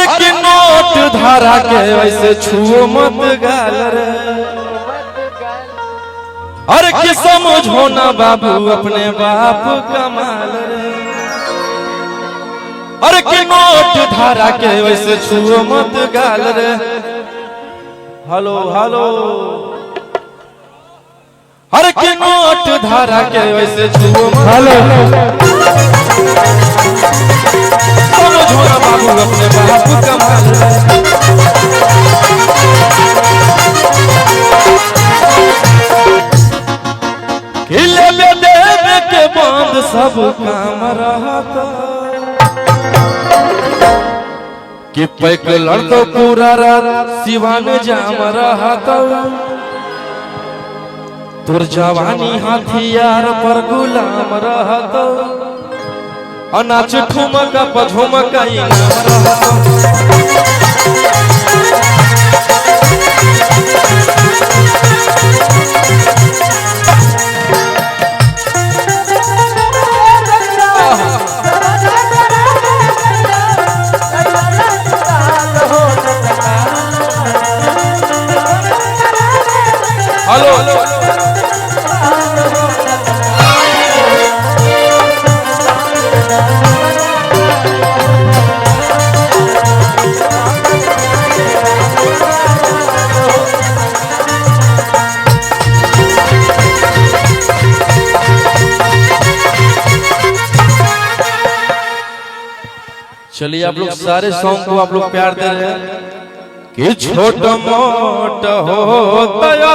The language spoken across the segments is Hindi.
अरे कि नोट धारा के वैसे छुओ मत गाल रे। अरे कि समझो ना बाबू अपने बाप कमाल रे। अरे कि नोट धारा के वैसे छुओ मत गाल रे। Hello hello. अरे कि नोट धारा के वैसे छुओ मत हेलो। समझो ना बाबू अपने बाप कमाल रे। खिले में देवे के बंद सब काम रहता कि पैक लड़तो पूरा सिवान जाम रहता। तुर जवानी हथियार पर गुलाम रहता। अनाच ठुमका पझुमका इनाम रहता। हेलो चलिए आप लोग सारे सॉन्ग को आप लोग प्यार दे रहे हैं कि छोट मोट हो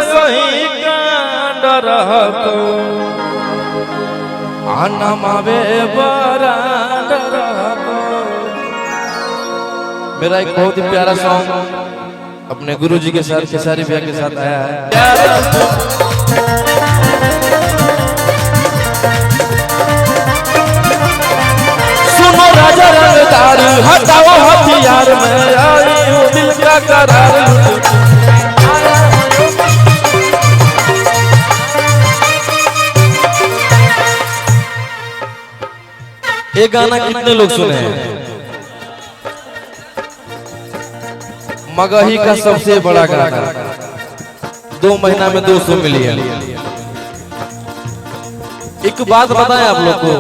सही कांड रहतो आनमावे बरांड रहतो। मेरा एक बहुत ही प्यारा सॉन्ग अपने गुरुजी के साथ खेसारी भैया के साथ आया है। सुनो राजा रंगदार हटाओ हथियार में आई हूँ दिल का करार। ये गाना कितने लोग सुने हैं? मगही का सबसे बड़ा गाना 2 महीना में 200 मिलियन। एक बात बताएं आप लोग को,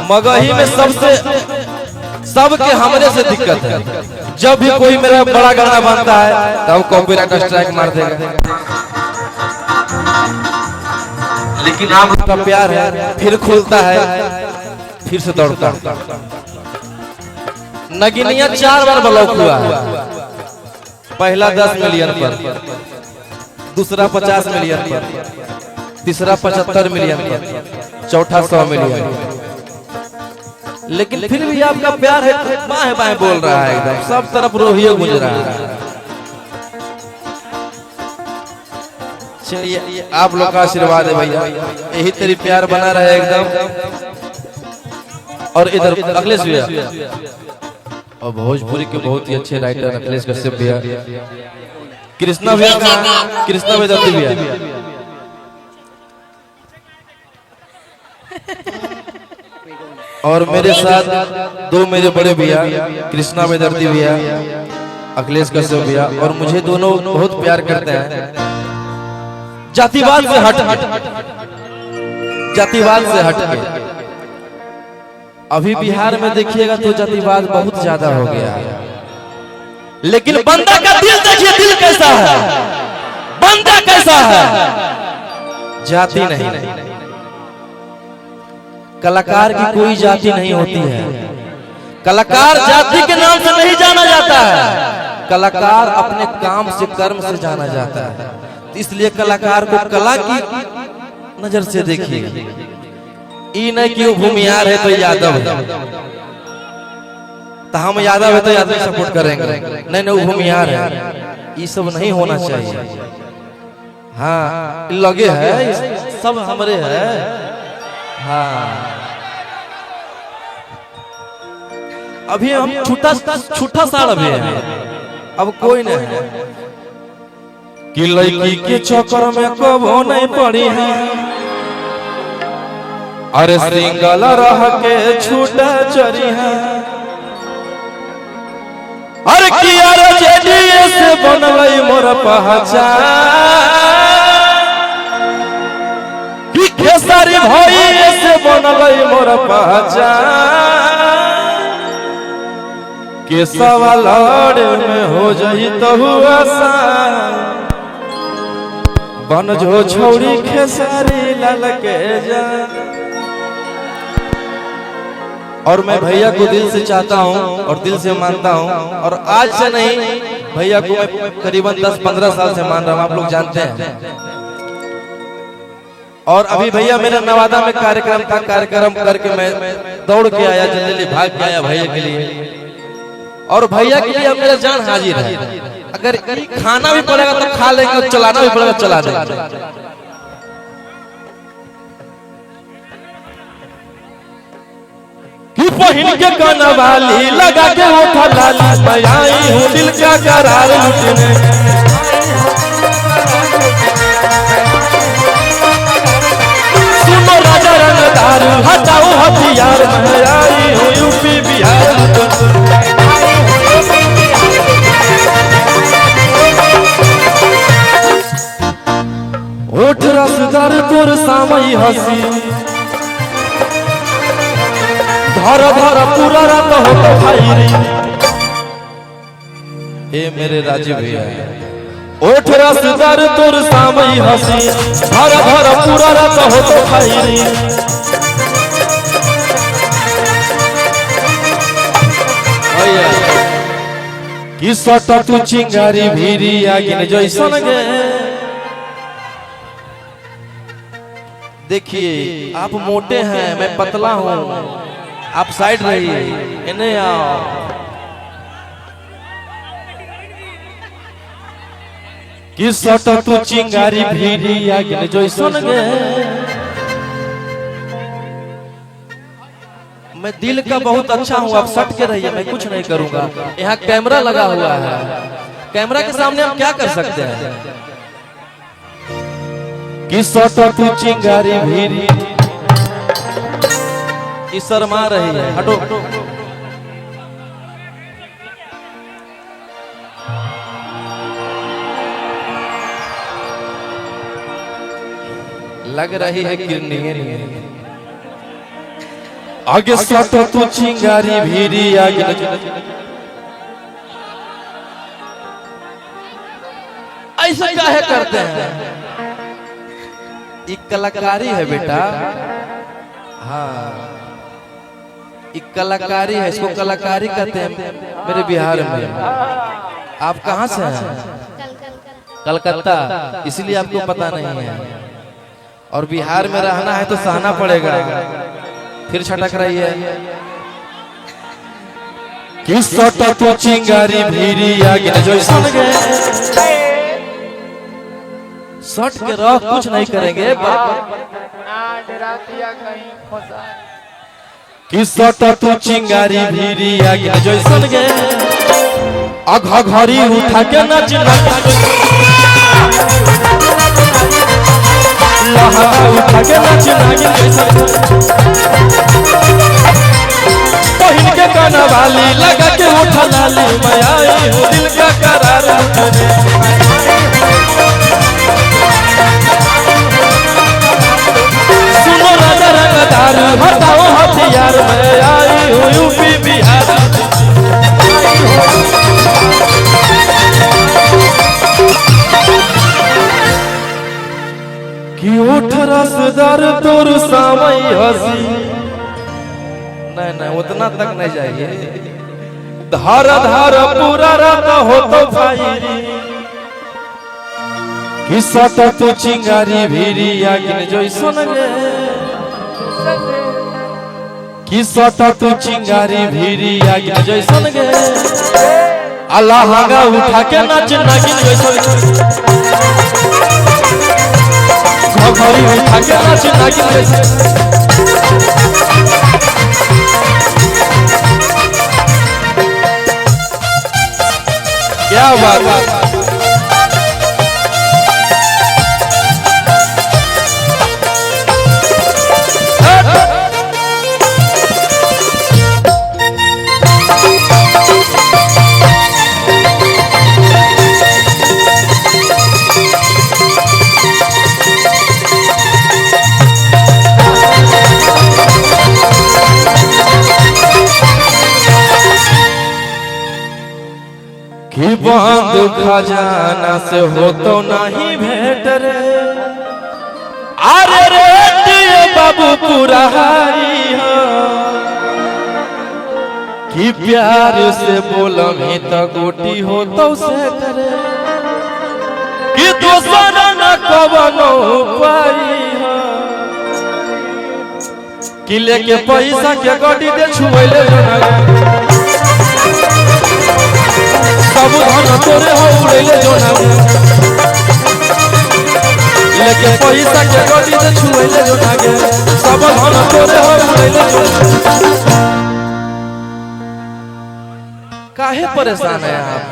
मगही में सबके हमरे से दिक्कत है। जब भी कोई मेरा बड़ा गाना बनता है तब कॉपीराइट स्ट्राइक मार देगा। लेकिन आपका प्यार है फिर खुलता है फिर से दौड़ता है। नगिनिया 4 बार ब्लॉक हुआ है। पहला 10 मिलियन पर, दूसरा 50 मिलियन पर, तीसरा 75 मिलियन पर, चौथा 100 मिलियन। लेकिन फिर भी आपका प्यार है बाएं बाएं बोल रहा है, एकदम सब तरफ रोहियो गूंज रहा है। चलिए आप लोग का आशीर्वाद है भैया, यही तेरी प्यार बना रहे एकदम। और इधर अखिलेश भैया और भोजपुरी के बहुत ही अच्छे राइटर अखिलेश कश्यप भैया, कृष्णा भैया, कृष्णा वेदांती भैया। और मेरे साथ 2 मेरे बड़े भैया कृष्णा वेदांती भैया, अखिलेश कश्यप भैया। और मुझे दोनों बहुत प्यार करते हैं। जातिवाद से जातिवाद से हट के अभी बिहार में देखिएगा तो जातिवाद बहुत ज्यादा हो गया है। लेकिन बंदा का दिल देखिए, दिल कैसा है, बंदा कैसा है, जाति नहीं। कलाकार की कोई जाति नहीं होती है। कलाकार जाति के नाम से नहीं जाना जाता है। कलाकार अपने काम से, कर्म से जाना जाता है। इसलिए कलाकार को कला की नजर से देखिए। ई नहीं कि वो भूमिहार है तो यादव है, तो हम यादव है तो यादव सपोर्ट करेंगे। नहीं नहीं, वो भूमिहार है, ये सब नहीं होना चाहिए। हाँ लगे है, सब हमरे है। हाँ अभी हम छूटा साल अभी है, अब कोई नहीं है कि लड़की के चक्कर में कबो नहीं पड़ी है। अरे सिंगल रह के छूटा चरी है। से बनल मोर पहचान कि खेसारी भइए से बनल मोर पहचान के सवाल में हो जाई तो आसान बन जो छोड़ी खेसारी लाल के जान। और मैं भैया को दिल से चाहता हूं और दिल से मानता हूं और आज से नहीं भैया को मैं करीबन 10-15 साल से मान रहा हूं, आप लोग जानते हैं। और अभी भैया मेरा नवादा में कार्यक्रम था, कार्यक्रम करके मैं दौड़ के आया, जल्दी भाग के आया भैया के लिए। और भैया के लिए मेरा जान हाजिर है, अगर खाना भी पड़ेगा तो खा लेंगे, चलाना भी पड़ेगा चला देंगे। कि पहिन के कनवाली लगा के ओठा लाली मैं आई हूँ दिल का करार लुटने। सुनो राजा रंगदार हटाओ हथियार मैं आई हूँ यूपी बिहार लुटने। ओठ रसदार तोर सामई हसी धर धर पूरा रात हो तो भाई रे। ए मेरे राजीव भैया ओठ रसदार तोर सामई हसी धर धर पूरा रात हो तो भाई रे। कि सट तू चिंगारी भीरी आगिन जैसन गे। देखिए आप मोटे हैं मैं पतला हूं, आप साइड रहिए, इन्हें आओ। कि सट तू चिंगारी भीरी आगिन जैसन गे। मैं दिल का बहुत अच्छा हूं, आप सट के रहिए, मैं कुछ नहीं करूंगा। यहाँ कैमरा लगा हुआ है, कैमरा के सामने हम क्या कर सकते हैं। कि सट तू चिंगारी भीरी कि शर्मा रही है, हटो लग रही है किरनी आगे सट तू चिंगारी भीरी आगे। ऐसा काहे करते हैं, एक कलाकारी है बेटा। हाँ एक कलाकारी है, इसको कलाकारी कहते हैं मेरे बिहार में। आप कहाँ से हैं? कलकत्ता, इसलिए आपको पता नहीं है। और बिहार में रहना है तो सहना पड़ेगा। फिर छटक रही है कि सट तू चिंगारी भीरी आगे जैसन गे। सट के रह कुछ नहीं करेंगे। कि सट तू चिंगारी भीरी आगे जैसन गे। अघा घड़ी उठा के नच लहरा उठा के नच पहिन के कनवाली लगा के उठा लाली मैं आई हूँ दिल का करार लुटने। सुनो राजा रंगदार हटाओ हथियार मैं आई हूँ यूपी बिहार। कि ओठ रसदार तोर सामई हसी। नहीं नहीं उतना तक नहीं जाइए। धार धार पूरा रात हो तो भाई। कि सट तू चिंगारी भीरी आगिन जैसन गे। कि सट तू चिंगारी भीरी आगिन जैसन गे। अल्लाह लगा उठा के नच नागिन जैसन घड़ी उठा के नच नागिन जैसन। क्या बात है। कि बंद खजाना से हो तो नहीं भेंट रे। अरे रे बाबू पूरा हारी हो कि प्यार से बोलमी तो गोटी हो तो से करे कि दोसर न कवनो पाई हो कि लेके पैसा के गोटी दे छुएले सब धन तोरे हो उड़ेले जोना लेके पैसा के गोटी दे छुएले जोना के सब धन तोरे हो उड़ेले जोना। काहे परेशान है आप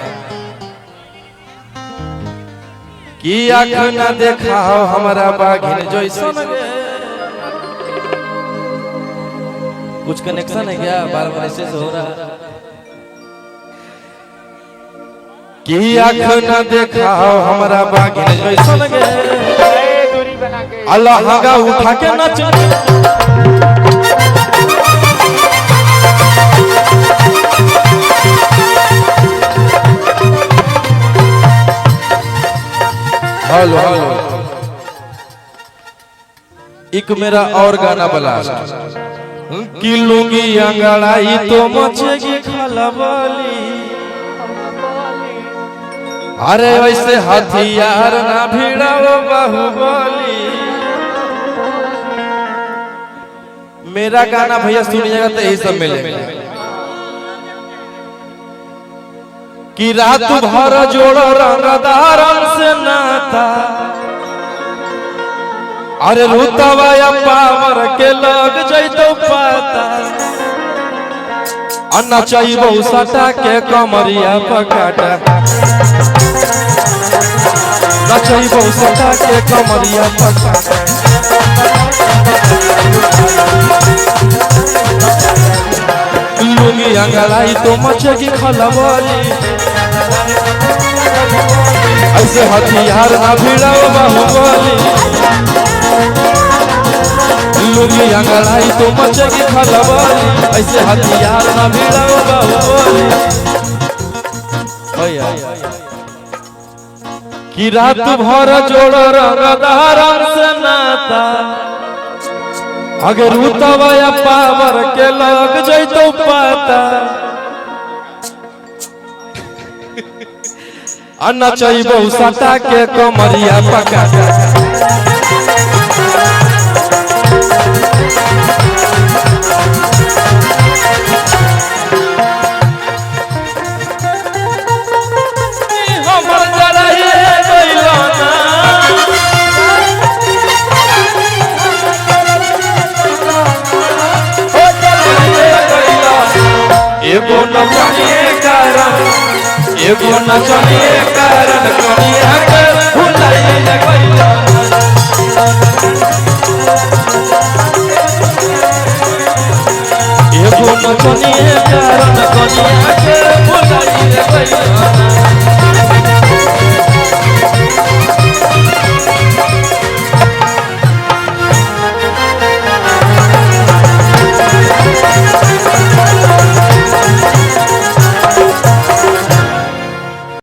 कि आँख न देखाओ हमारा बाघिन जैसन गे। कुछ कनेक्शन है क्या बार बार ऐसे हो रहा कि आँख न देखाओ हमारा बाघिन जैसन गे। अल्लाह हगा उठा के नच हेलो एक मेरा और गाना बला कि लूंगी अंगड़ाई तो मचेगी खलबली। अरे वैसे हथियार ना भिड़ाओ बाहुबली। मेरा गाना भैया सुनिएगा तो यही सब मिलेगा कि रात भर जोड़ो रंगदारन से नाता। अरे रुतवा या पावर के लग जैतो पाता अन्ना चाहिए सटा के कमरिया पकाटा नचाई सटा के कमरिया पकाटा। लूंगी अंगड़ाई तो मचेगी खलबली। ऐसे हथियार ना भिड़ाओ बाहुबली। लूंगी अंगड़ाई तो मचेगी खलबली। ऐसे हथियार ना भिड़ाओ बाहुबली। कि रात भर जोड़ो रंगदारन से नाता। अगर उतवा या पावर के लग जैतो पाता अन्ना चाहिए सटा के कमरिया पकाटा। एगो नचनिए कारण कनिया के भुलाइए गइला। एगो नचनिए कारण